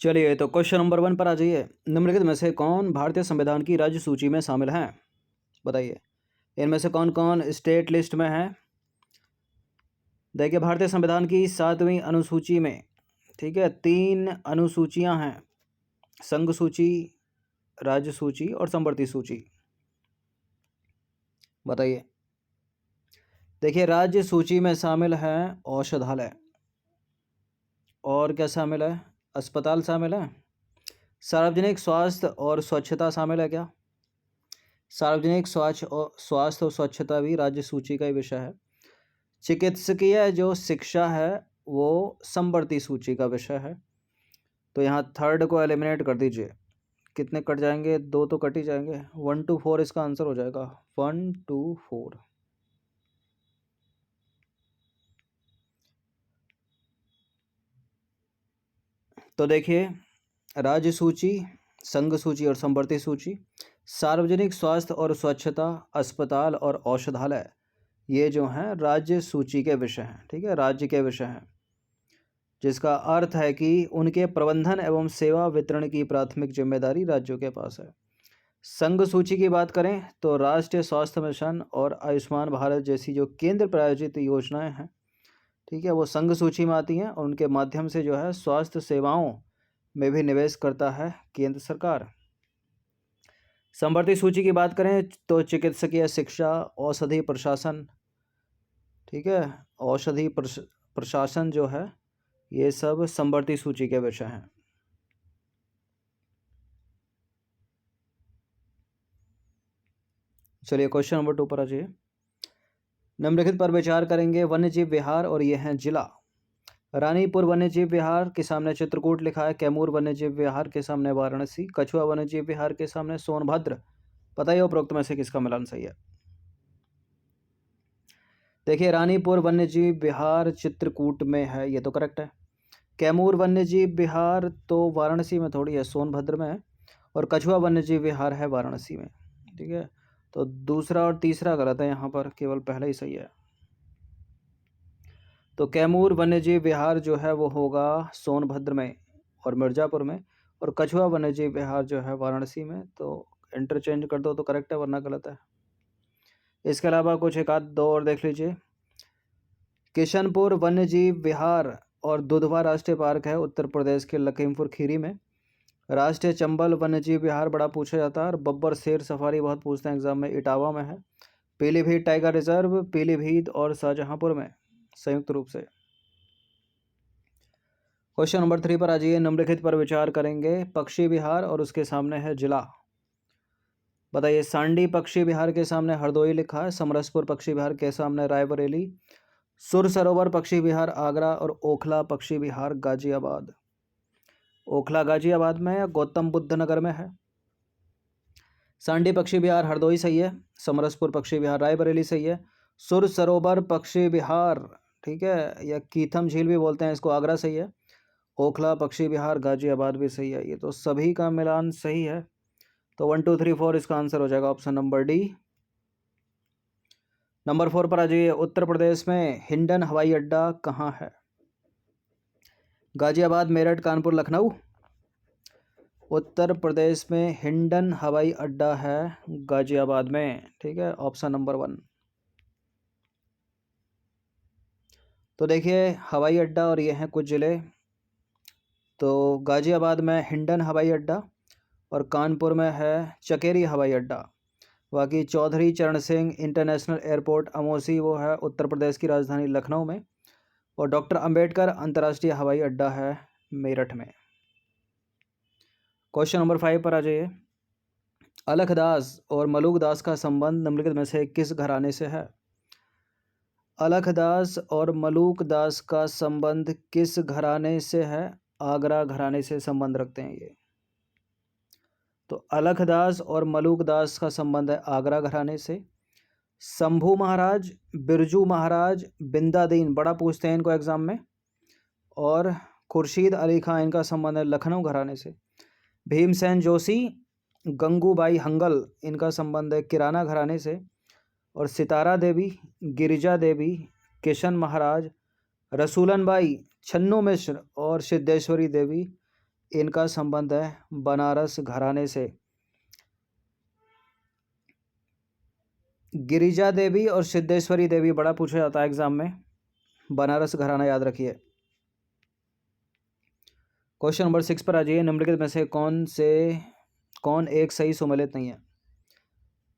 चलिए तो question number 1 पर आ जाइए। निम्नलिखित में से कौन भारतीय संविधान की राज्य सूची में शामिल हैं? बताइए। इनमें से कौन कौन स्टेट लिस्ट में है? देखिए, भारतीय संविधान की 7वीं अनुसूची में, ठीक है, 3 अनुसूचियां हैं: संघ सूची, राज्य सूची और संवर्ती सूची। बताइए। देखिए, राज्य सूची में शामिल है औषधालय, और क्या शामिल है? अस्पताल शामिल है। सार्वजनिक स्वास्थ्य और स्वच्छता शामिल है क्या? सार्वजनिक स्वास्थ्य और स्वच्छता भी राज्य सूची का ही विषय है। चिकित्सकीय जो शिक्षा है वो संवर्ती सूची का विषय है। तो यहाँ थर्ड को एलिमिनेट कर दीजिए। कितने कट जाएंगे? 2 तो कट ही जाएंगे। 1 to 4 इसका आंसर हो जाएगा। 1 to 4। तो देखिए, राज्य सूची, संघ सूची और संवर्ती सूची, सार्वजनिक स्वास्थ्य और स्वच्छता, अस्पताल और औषधालय, ये जो हैं राज्य सूची के विषय हैं। ठीक है, राज्य के विषय हैं, जिसका अर्थ है कि उनके प्रबंधन एवं सेवा वितरण की प्राथमिक जिम्मेदारी राज्यों के पास है। संघ सूची की बात करें तो राष्ट्रीय स्वास्थ्य मिशन और आयुष्मान भारत जैसी जो केंद्र प्रायोजित योजनाएं हैं, ठीक है, वो संघ सूची में आती हैं, और उनके माध्यम से जो है स्वास्थ्य सेवाओं में भी निवेश करता है केंद्र सरकार। संवर्ती सूची की बात करें तो चिकित्सकीय शिक्षा, औषधि प्रशासन, ठीक है, औषधि प्रशासन जो है, ये सब संवर्ती सूची के विषय हैं। चलिए क्वेश्चन नंबर 2 पर आ जाइए। निम्नलिखित पर विचार करेंगे। वन्यजीव विहार, और ये हैं जिला। रानीपुर वन्यजीव विहार के सामने चित्रकूट लिखा है। कैमूर वन्यजीव विहार के सामने वाराणसी। कछुआ वन्यजीव विहार के सामने सोनभद्र। बताइए उपरोक्त में से किसका मिलान सही है? देखिए, रानीपुर वन्यजीव विहार चित्रकूट में है, ये तो करेक्ट है। कैमूर वन्यजीव विहार तो वाराणसी में थोड़ी है, सोनभद्र में है। और कछुआ वन्यजीव विहार है वाराणसी में। ठीक है, तो दूसरा और तीसरा गलत है, यहाँ पर केवल पहला ही सही है। तो कैमूर वन्यजीव विहार जो है वो होगा सोनभद्र में और मिर्ज़ापुर में, और कछुआ वन्यजीव विहार जो है वाराणसी में। तो इंटरचेंज कर दो तो करेक्ट है, वरना गलत है। इसके अलावा कुछ एक आध दो और देख लीजिए। किशनपुर वन्यजीव विहार और दुधवा राष्ट्रीय पार्क है उत्तर प्रदेश के लखीमपुर खीरी में। राष्ट्रीय चंबल वन्यजीव विहार बड़ा पूछा जाता है, और बब्बर शेर सफारी बहुत पूछते हैं एग्जाम में, इटावा में है। पीलीभीत टाइगर रिजर्व पीलीभीत और शाहजहांपुर में संयुक्त रूप से। क्वेश्चन नंबर 3 पर आ जाइए। निम्नलिखित पर विचार करेंगे। पक्षी विहार, और उसके सामने है जिला। बताइए। सांडी पक्षी विहार के सामने हरदोई लिखा है। समरसपुर पक्षी विहार के सामने रायबरेली। सुर सरोवर पक्षी विहार आगरा, और ओखला पक्षी विहार गाजियाबाद। ओखला गाजियाबाद में या गौतम बुद्ध नगर में है? सांडी पक्षी विहार हरदोई सही है। समरसपुर पक्षी विहार रायबरेली सही है। सुर सरोवर पक्षी विहार, ठीक है, या कीथम झील भी बोलते हैं इसको, आगरा सही है। ओखला पक्षी विहार गाजियाबाद भी सही है। ये तो सभी का मिलान सही है। तो 1 2 3 4 इसका आंसर हो जाएगा ऑप्शन नंबर डी। नंबर 4 पर आ जाइए। उत्तर प्रदेश में हिंडन हवाई अड्डा कहाँ है? गाजियाबाद, मेरठ, कानपुर, लखनऊ। उत्तर प्रदेश में हिंडन हवाई अड्डा है गाजियाबाद में, ठीक है, ऑप्शन नंबर 1। तो देखिए, हवाई अड्डा और ये हैं कुछ ज़िले। तो गाजियाबाद में हिंडन हवाई अड्डा, और कानपुर में है चकेरी हवाई अड्डा। बाकी चौधरी चरण सिंह इंटरनेशनल एयरपोर्ट अमोसी, वो है उत्तर प्रदेश की राजधानी लखनऊ में। और डॉक्टर अंबेडकर अंतर्राष्ट्रीय हवाई अड्डा है मेरठ में। क्वेश्चन नंबर 5 पर आ जाइए। अलखदास और मलुकदास का संबंध निम्नलिखित में से किस घराने से है? अलखदास और मलुकदास का संबंध किस घराने से है? आगरा घराने से संबंध रखते हैं ये। तो अलखदास और मलुकदास का संबंध है आगरा घराने से। शंभू महाराज, बिरजू महाराज, बिंदादीन बड़ा पूछते हैं इनको एग्जाम में। और खुर्शीद अली खां, इनका संबंध है लखनऊ घराने से। भीमसेन जोशी, गंगूबाई हंगल, इनका संबंध है किराना घराने से। और सितारा देवी, गिरिजा देवी, किशन महाराज, रसूलन बाई, छन्नू मिश्र और सिद्धेश्वरी देवी, इनका संबंध है बनारस घराने से। गिरिजा देवी और सिद्धेश्वरी देवी बड़ा पूछा जाता है एग्जाम में, बनारस घराना याद रखिए। क्वेश्चन नंबर 6 पर आ जाइए। निम्नलिखित में से कौन एक सही सुमेलित नहीं है?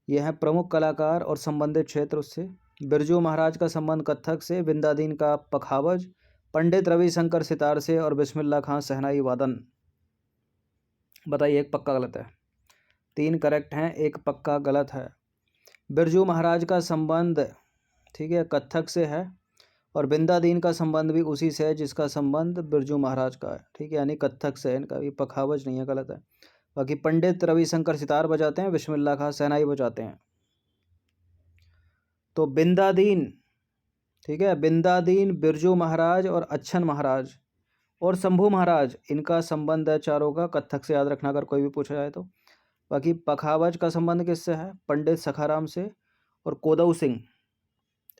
यह है प्रमुख कलाकार और संबंधित क्षेत्र उससे। बिरजू महाराज का संबंध कत्थक से, बिंदादीन का पखावज, पंडित रविशंकर सितार से और बिस्मिल्लाह खां शहनाई वादन। बताइए, एक पक्का गलत है। 3 करेक्ट हैं, एक पक्का गलत है। बिरजू महाराज का संबंध, ठीक है, कत्थक से है और बिंदादीन का संबंध भी उसी से है जिसका संबंध बिरजू महाराज का है, ठीक है, यानी कत्थक से है। इनका भी पखावज नहीं है, गलत है। बाकी पंडित रविशंकर सितार बजाते हैं, बिस्मिल्लाह खां शहनाई बजाते हैं। तो बिंदादीन, ठीक है, बिंदादीन, बिरजू महाराज और अच्छन महाराज और शंभू महाराज, इनका संबंध है चारों का कत्थक से, याद रखना अगर कोई भी पूछा जाए तो। बाकी पखावज का संबंध किससे है? पंडित सखाराम से और कोदऊ सिंह,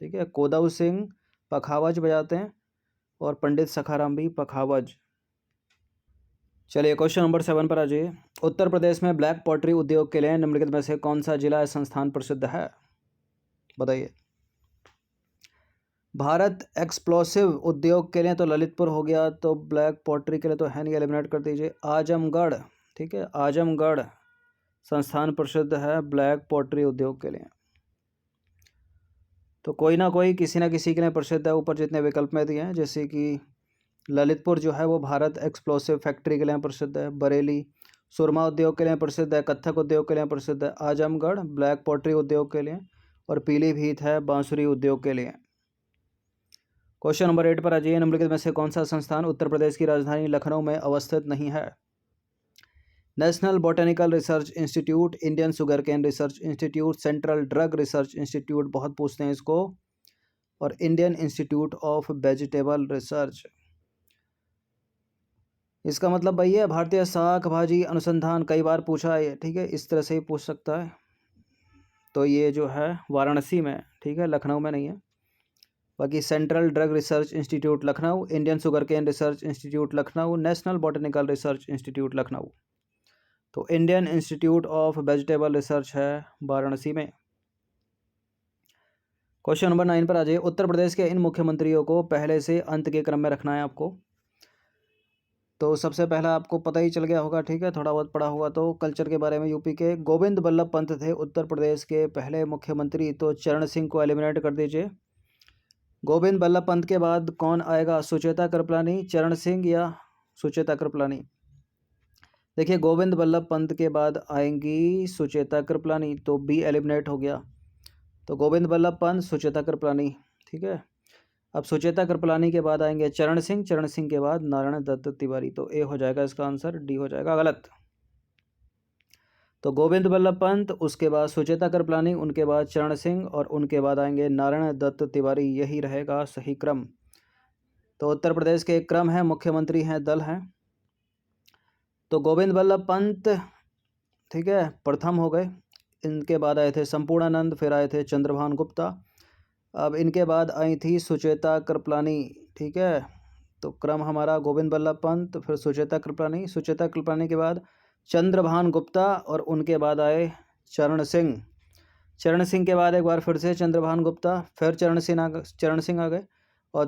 ठीक है, कोदऊ सिंह पखावज बजाते हैं और पंडित सखाराम भी पखावज। चलिए क्वेश्चन नंबर 7 पर आ जाइए। उत्तर प्रदेश में ब्लैक पॉटरी उद्योग के लिए निम्नलिखित में से कौन सा जिला या संस्थान प्रसिद्ध है? बताइए। भारत एक्सप्लोसिव उद्योग के लिए तो ललितपुर हो गया, तो ब्लैक पॉटरी के लिए तो है नहीं, एलिमिनेट कर दीजिए। आजमगढ़, ठीक है, आजमगढ़ संस्थान प्रसिद्ध है ब्लैक पॉटरी उद्योग के लिए। तो कोई ना कोई किसी ना किसी के लिए प्रसिद्ध है, ऊपर जितने विकल्प में दिए हैं, जैसे कि ललितपुर जो है वो भारत एक्सप्लोसिव फैक्ट्री के लिए प्रसिद्ध है, बरेली सुरमा उद्योग के लिए प्रसिद्ध है, कत्थक उद्योग के लिए प्रसिद्ध है, आजमगढ़ ब्लैक पॉटरी उद्योग के लिए और पीलीभीत है बांसुरी उद्योग के लिए। क्वेश्चन नंबर 8 पर आ जाइए। निम्नलिखित में से कौन सा संस्थान उत्तर प्रदेश की राजधानी लखनऊ में अवस्थित नहीं है? National botanical research Institute, Indian sugar cane research Institute, Central drug research Institute, बहुत पूछते हैं इसको, और Indian institute of vegetable Research. इसका मतलब भाई है भारतीय शाक भाजी अनुसंधान, कई बार पूछा है, ठीक है, इस तरह से ही पूछ सकता है। तो ये जो है वाराणसी में, ठीक है, लखनऊ में नहीं है। बाकी central drug research institute Lucknow, Indian sugar cane research institute Lucknow, national botanical research institute Lucknow. तो Indian institute of vegetable research है वाराणसी में। क्वेश्चन नंबर 9 पर आ जाइए। उत्तर प्रदेश के इन मुख्यमंत्रियों को पहले से अंत के क्रम में रखना है आपको। तो सबसे पहला आपको पता ही चल गया होगा, ठीक है, थोड़ा बहुत पढ़ा हुआ तो कल्चर के बारे में। यूपी के गोविंद बल्लभ पंत थे उत्तर प्रदेश के पहले मुख्यमंत्री, तो चरण सिंह को एलिमिनेट कर दीजिए। गोविंद बल्लभ पंत के बाद कौन आएगा? सुचेता कृपलानी, चरण सिंह या सुचेता कृपलानी? देखिए, गोविंद बल्लभ पंत के बाद आएंगी सुचेता कृपलानी, तो बी एलिमिनेट हो गया। तो गोविंद बल्लभ पंत, सुचेता कृपलानी, ठीक है। अब सुचेता कृपलानी के बाद आएंगे चरण सिंह, चरण सिंह के बाद नारायण दत्त तिवारी। तो ए हो जाएगा इसका आंसर, डी हो जाएगा गलत। तो गोविंद बल्लभ पंत, उसके बाद सुचेता कृपलानी, उनके बाद चरण सिंह और उनके बाद आएंगे नारायण दत्त तिवारी, यही रहेगा सही क्रम। तो उत्तर प्रदेश के एक क्रम है, मुख्यमंत्री हैं, दल हैं। तो गोविंद बल्लभ पंत, ठीक है, प्रथम हो गए। इनके बाद आए थे संपूर्णानंद, फिर आए थे चंद्रभान गुप्ता। अब इनके बाद आई थी सुचेता कृपलानी, ठीक है। तो क्रम हमारा गोविंद बल्लभ पंत, फिर सुचेता कृपलानी, सुचेता कृपलानी के बाद चंद्रभान गुप्ता और उनके बाद आए चरण सिंह। चरण सिंह के बाद एक बार फिर से चंद्रभान गुप्ता, फिर चरण सिंह आ गए और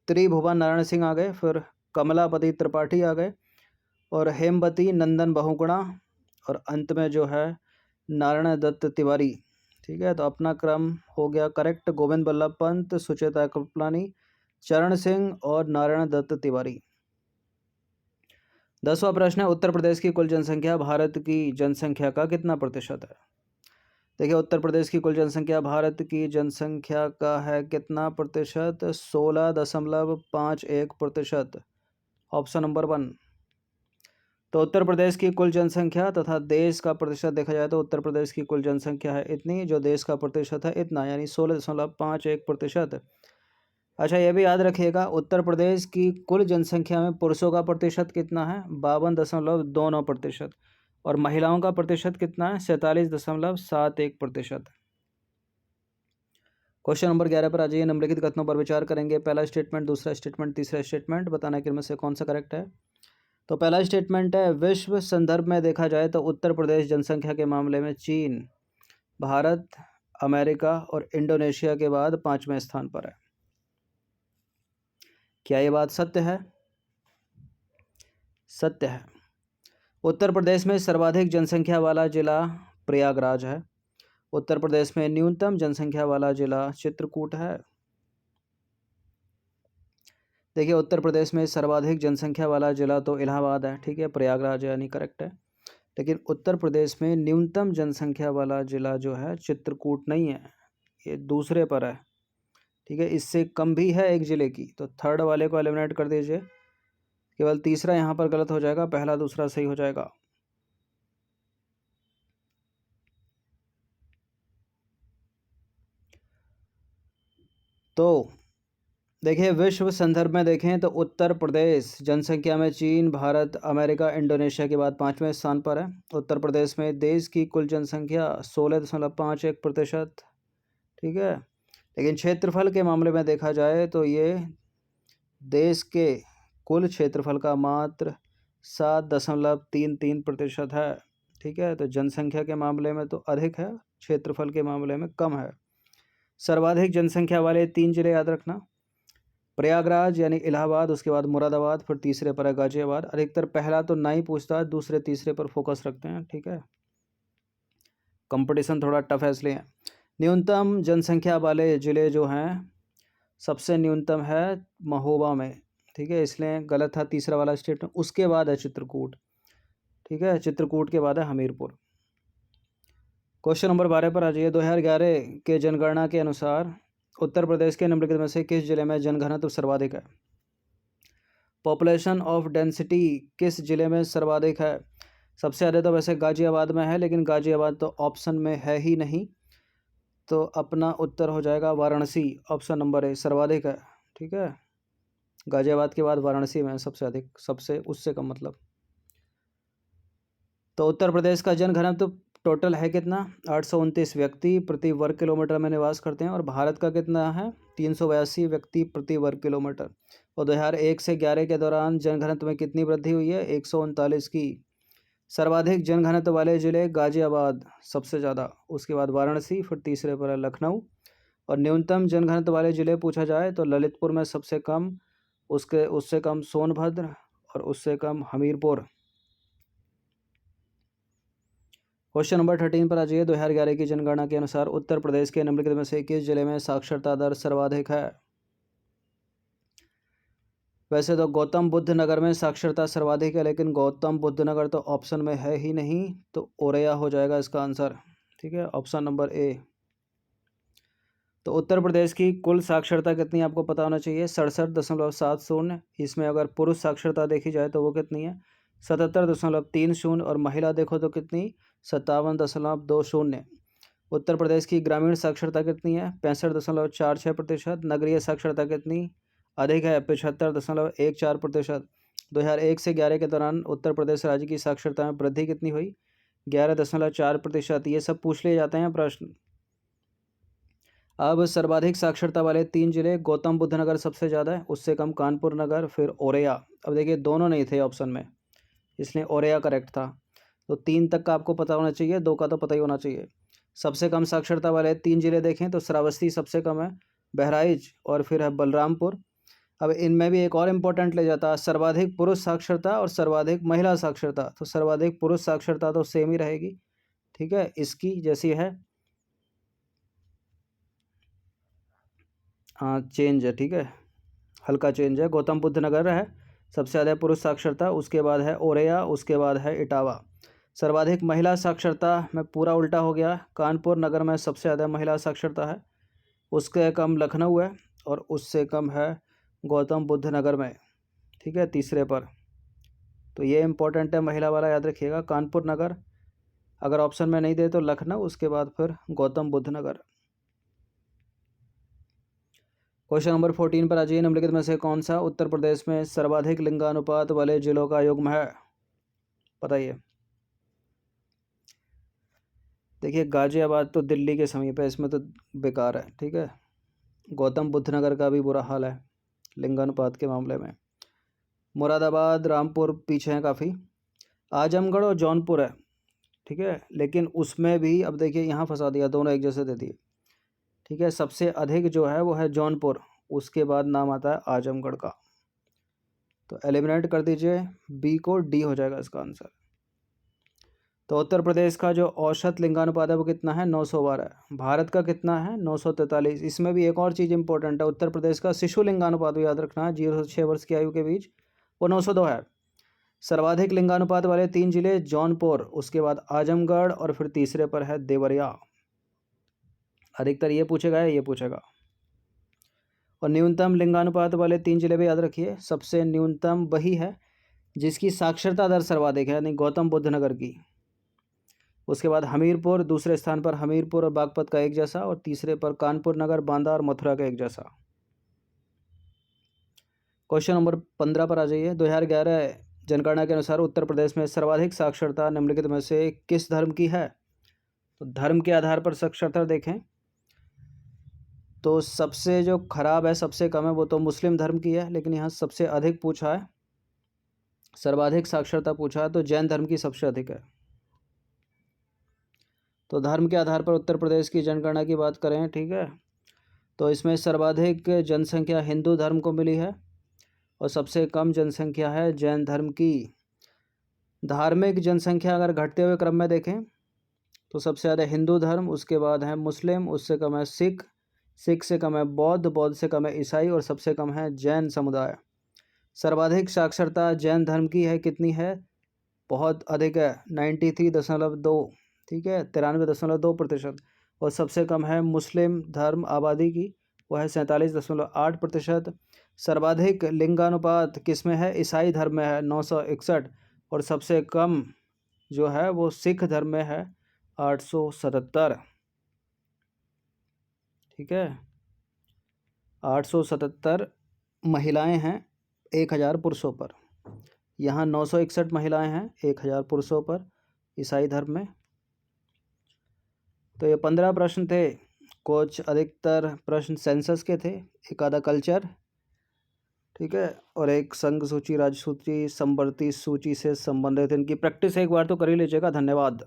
त्रिभुवन नारायण सिंह आ गए, फिर कमलापति त्रिपाठी आ गए और हेमवती नंदन बहुगुणा और अंत में जो है नारायण दत्त तिवारी, ठीक है। तो अपना क्रम हो गया करेक्ट, गोविंद बल्लभ पंत, सुचेता कृपलानी, चरण सिंह और नारायण दत्त तिवारी। 10वां प्रश्न है, उत्तर प्रदेश की कुल जनसंख्या भारत की जनसंख्या का कितना प्रतिशत है? देखिए, उत्तर प्रदेश की कुल जनसंख्या भारत की जनसंख्या का है कितना प्रतिशत? 16.51%, ऑप्शन नंबर 1। तो उत्तर प्रदेश की कुल जनसंख्या तथा देश का प्रतिशत देखा जाए तो उत्तर प्रदेश की कुल जनसंख्या है इतनी, जो देश का प्रतिशत है इतना, यानी 16.51%। अच्छा, ये भी याद रखिएगा, उत्तर प्रदेश की कुल जनसंख्या में पुरुषों का प्रतिशत कितना है? 52.29%, और महिलाओं का प्रतिशत कितना है? 47.71%। क्वेश्चन नंबर 11 पर आ जाइए। निम्नलिखित कथनों पर विचार करेंगे। पहला स्टेटमेंट, दूसरा स्टेटमेंट, तीसरा स्टेटमेंट, बताना कि इनमें से कौन सा करेक्ट है। तो पहला स्टेटमेंट है, विश्व संदर्भ में देखा जाए तो उत्तर प्रदेश जनसंख्या के मामले में चीन, भारत, अमेरिका और इंडोनेशिया के बाद 5वें स्थान पर है। क्या ये बात सत्य है? सत्य है। उत्तर प्रदेश में सर्वाधिक जनसंख्या वाला जिला प्रयागराज है। उत्तर प्रदेश में न्यूनतम जनसंख्या वाला जिला चित्रकूट है। देखिए, उत्तर प्रदेश में सर्वाधिक जनसंख्या वाला जिला तो इलाहाबाद है, ठीक है, प्रयागराज यानी करेक्ट है। लेकिन उत्तर प्रदेश में न्यूनतम जनसंख्या वाला जिला जो है चित्रकूट नहीं है, ये दूसरे पर है, ठीक है। इससे कम भी है एक ज़िले की, तो थर्ड वाले को एलिमिनेट कर दीजिए। केवल तीसरा यहाँ पर गलत हो जाएगा, पहला दूसरा सही हो जाएगा। तो देखिए, विश्व संदर्भ में देखें तो उत्तर प्रदेश जनसंख्या में चीन, भारत, अमेरिका, इंडोनेशिया के बाद 5वें स्थान पर है। उत्तर प्रदेश में देश की कुल जनसंख्या 16.51%, ठीक है। लेकिन क्षेत्रफल के मामले में देखा जाए तो ये देश के कुल क्षेत्रफल का मात्र 7.33% है, ठीक है। तो जनसंख्या के मामले में तो अधिक है, क्षेत्रफल के मामले में कम है। सर्वाधिक जनसंख्या वाले 3 जिले याद रखना, प्रयागराज यानी इलाहाबाद, उसके बाद मुरादाबाद, फिर तीसरे पर है गाजियाबाद। अधिकतर पहला तो ना ही पूछता है, दूसरे तीसरे पर फोकस रखते हैं, ठीक है। कंपटीशन थोड़ा टफ है इसलिए। न्यूनतम जनसंख्या वाले ज़िले जो हैं, सबसे न्यूनतम है महोबा में, ठीक है, इसलिए गलत था तीसरा वाला स्टेटमेंट। उसके बाद है चित्रकूट, ठीक है, चित्रकूट के बाद है हमीरपुर। क्वेश्चन नंबर 12 पर आ जाइए। 2011 के जनगणना के अनुसार उत्तर प्रदेश के निम्नलिखित में से किस जिले में जनघनत्व सर्वाधिक है? पॉपुलेशन ऑफ डेंसिटी किस जिले में सर्वाधिक है? सबसे ज़्यादा तो वैसे गाजियाबाद में है, लेकिन गाजियाबाद तो ऑप्शन में है ही नहीं, तो अपना उत्तर हो जाएगा वाराणसी, ऑप्शन नंबर ए सर्वाधिक है, ठीक है। गाजियाबाद के बाद वाराणसी में सबसे अधिक, सबसे उससे कम मतलब। तो उत्तर प्रदेश का जनघनत्व टोटल है कितना? 829 व्यक्ति प्रति वर्ग किलोमीटर में निवास करते हैं। और भारत का कितना है? 382 व्यक्ति प्रति वर्ग किलोमीटर। और 2001 से 11 के दौरान जनघनत्व में कितनी वृद्धि हुई है? 139 की। सर्वाधिक जनघनत्व वाले जिले गाजियाबाद सबसे ज़्यादा, उसके बाद वाराणसी, फिर तीसरे पर है लखनऊ। और न्यूनतम जनघनत्व वाले जिले पूछा जाए तो ललितपुर में सबसे कम, उससे कम सोनभद्र और उससे कम हमीरपुर। क्वेश्चन नंबर 13 पर आ जाइए। 2011 की जनगणना के अनुसार उत्तर प्रदेश के निम्नलिखित में से किस जिले में साक्षरता दर सर्वाधिक है? वैसे तो गौतम बुद्ध नगर में साक्षरता सर्वाधिक है, लेकिन गौतम बुद्ध नगर तो ऑप्शन में है ही नहीं, तो औरैया हो जाएगा इसका आंसर, ठीक है, ऑप्शन नंबर ए। तो उत्तर प्रदेश की कुल साक्षरता कितनी आपको पता होना चाहिए? 67.70। इसमें अगर पुरुष साक्षरता देखी जाए तो वो कितनी है? 77.30। और महिला देखो तो कितनी? 57.20। उत्तर प्रदेश की ग्रामीण साक्षरता कितनी है? 65.46%। नगरीय साक्षरता कितनी अधिक है? 75.14%। 2001 से 11 के दौरान उत्तर प्रदेश राज्य की साक्षरता में वृद्धि कितनी हुई? 11.4%। ये सब पूछ लिए जाते हैं प्रश्न। अब सर्वाधिक साक्षरता वाले 3 जिले, गौतम बुद्ध नगर सबसे ज़्यादा है, उससे कम कानपुर नगर, फिर औरैया। अब देखिए, दोनों नहीं थे ऑप्शन में, इसलिए औरैया करेक्ट था। तो 3 तक का आपको पता होना चाहिए, 2 का तो पता ही होना चाहिए। सबसे कम साक्षरता वाले 3 जिले देखें तो श्रावस्ती सबसे कम है, बहराइच और फिर है बलरामपुर। अब इनमें भी एक और इम्पोर्टेंट ले जाता है, सर्वाधिक पुरुष साक्षरता और सर्वाधिक महिला साक्षरता। तो सर्वाधिक पुरुष साक्षरता तो सेम ही रहेगी, ठीक है, इसकी जैसी है, हाँ चेंज है, ठीक है, हल्का चेंज है। गौतम बुद्ध नगर है सबसे ज़्यादा पुरुष साक्षरता, उसके बाद है औरैया, उसके बाद है इटावा। सर्वाधिक महिला साक्षरता में पूरा उल्टा हो गया, कानपुर नगर में सबसे ज़्यादा महिला साक्षरता है, उसके कम लखनऊ है और उससे कम है गौतम बुद्ध नगर में, ठीक है, तीसरे पर। तो ये इम्पोर्टेंट है महिला वाला, याद रखिएगा। कानपुर नगर अगर ऑप्शन में नहीं दे तो लखनऊ, उसके बाद फिर गौतम बुद्ध नगर। क्वेश्चन नंबर 14 पर आ जाइए। निम्नलिखित में से कौन सा उत्तर प्रदेश में सर्वाधिक लिंगानुपात वाले जिलों का युग्म है? बताइए। देखिए, गाजियाबाद तो दिल्ली के समीप है, इसमें तो बेकार है, ठीक है। गौतम बुद्ध नगर का भी बुरा हाल है लिंगानुपात के मामले में। मुरादाबाद, रामपुर पीछे हैं काफ़ी। आजमगढ़ और जौनपुर है, ठीक है, लेकिन उसमें भी अब देखिए यहाँ फंसा दिया, दोनों एक जैसे दे दिए, ठीक है। सबसे अधिक जो है वो है जौनपुर, उसके बाद नाम आता है आजमगढ़ का। तो एलिमिनेट कर दीजिए, बी को डी हो जाएगा इसका आंसर। तो उत्तर प्रदेश का जो औसत लिंगानुपात है वो कितना है, 912। भारत का कितना है, 943। इसमें भी एक और चीज़ इंपॉर्टेंट है, उत्तर प्रदेश का शिशु लिंगानुपात याद रखना है, 0 से 6 वर्ष की आयु के बीच, वो 902 है। सर्वाधिक लिंगानुपात वाले 3 जिले जौनपुर, उसके बाद आजमगढ़ और फिर तीसरे पर है देवरिया। अधिकतर ये पूछेगा या ये पूछेगा। और न्यूनतम लिंगानुपात वाले 3 जिले भी याद रखिए, सबसे न्यूनतम वही है जिसकी साक्षरता दर सर्वाधिक है, यानी गौतम बुद्ध नगर की। उसके बाद हमीरपुर, दूसरे स्थान पर हमीरपुर और बागपत का एक जैसा, और तीसरे पर कानपुर नगर, बांदा और मथुरा का एक जैसा। क्वेश्चन नंबर 15 पर आ जाइए। 2011 जनगणना के अनुसार उत्तर प्रदेश में सर्वाधिक साक्षरता निम्नलिखित में से किस धर्म की है। तो धर्म के आधार पर साक्षरता देखें तो सबसे जो खराब है, सबसे कम है, वो तो मुस्लिम धर्म की है, लेकिन यहाँ सबसे अधिक पूछा है, सर्वाधिक साक्षरता पूछा है, तो जैन धर्म की सबसे अधिक है। तो धर्म के आधार पर उत्तर प्रदेश की जनगणना की बात करें, ठीक है, तो इसमें सर्वाधिक जनसंख्या हिंदू धर्म को मिली है और सबसे कम जनसंख्या है जैन धर्म की। धार्मिक जनसंख्या अगर घटते हुए क्रम में देखें तो सबसे ज़्यादा हिंदू धर्म, उसके बाद है मुस्लिम, उससे कम है सिख, सिख से कम है बौद्ध, बौद्ध से कम है ईसाई और सबसे कम है जैन समुदाय। सर्वाधिक साक्षरता जैन धर्म की है, कितनी है, बहुत अधिक है, 93.2, ठीक है, 93.2%। और सबसे कम है मुस्लिम धर्म आबादी की, वो है 47.8%। सर्वाधिक लिंगानुपात किस में है, ईसाई धर्म में है, 961, और सबसे कम जो है वो सिख धर्म में है, 877, ठीक है। 877 महिलाएं हैं 1000 पुरुषों पर, यहाँ 961 महिलाएं हैं 1000 पुरुषों पर ईसाई धर्म में। तो ये 15 प्रश्न थे, कुछ अधिकतर प्रश्न सेंसस के थे, एक आधा कल्चर, ठीक है, और एक संघ सूची, राज्य सूची, संवर्ती सूची से संबंधित। इनकी प्रैक्टिस एक बार तो कर ही लीजिएगा। धन्यवाद।